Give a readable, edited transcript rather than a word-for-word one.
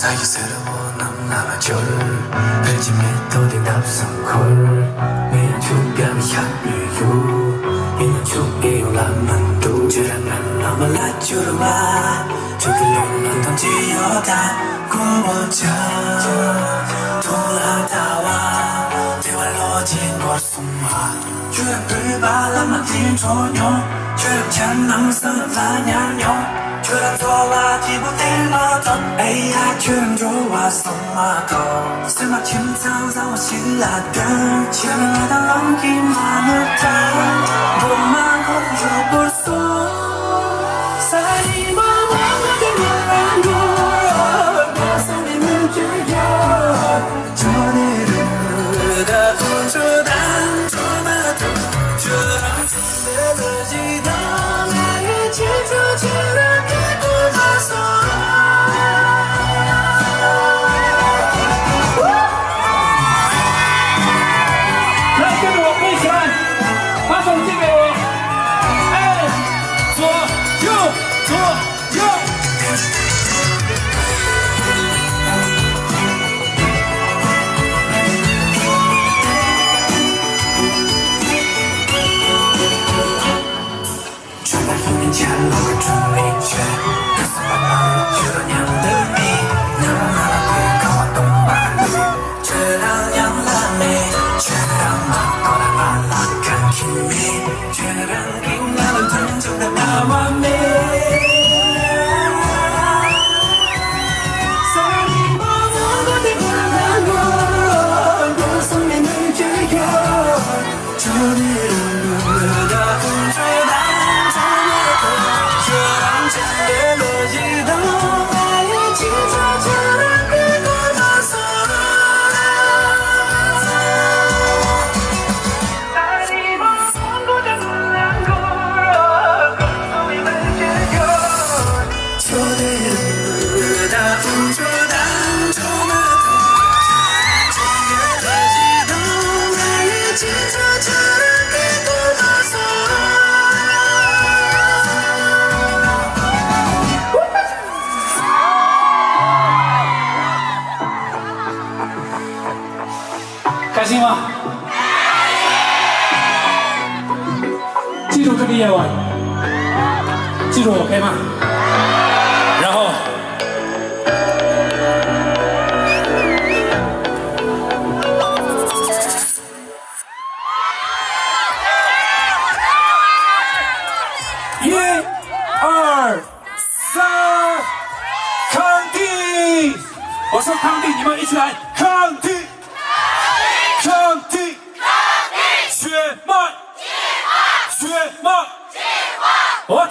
사이스러워 넌 남아줄 벨짐에 또딘 답성콜 매일 주변이 향유유 있는 주이유 라만두 주라면 너만 라주르마 주길로 넌 던지어다 구워져 돌아다와 대활로진 곳숨마 주름 불발라만 딘조뇨 주름 찬남 선사냥요 주름 좋아 기분들 너던 에이야 주름 좋아 손마도 술막힌 상상과 신라들 주름하다 넘기만을 다 몸만 혼줘볼 수 사이만 아무게 말한 걸 가슴이 줄여 전에는 다 분주단 조마도 주름 멜로디도 나의 질투처럼 잘 녹을 주의체 가슴만 나를 주는 양들이 나를 가와 똥말로 죄랑 양람이 죄랑 막거나 말락한 김이 죄랑 긴나는 던져다 나와开心吗？记住这个夜晚，记住我，可以吗？然后，一、二、三，康帝！我说康帝，你们一起来，康帝！康帝，血脉，血脉，我。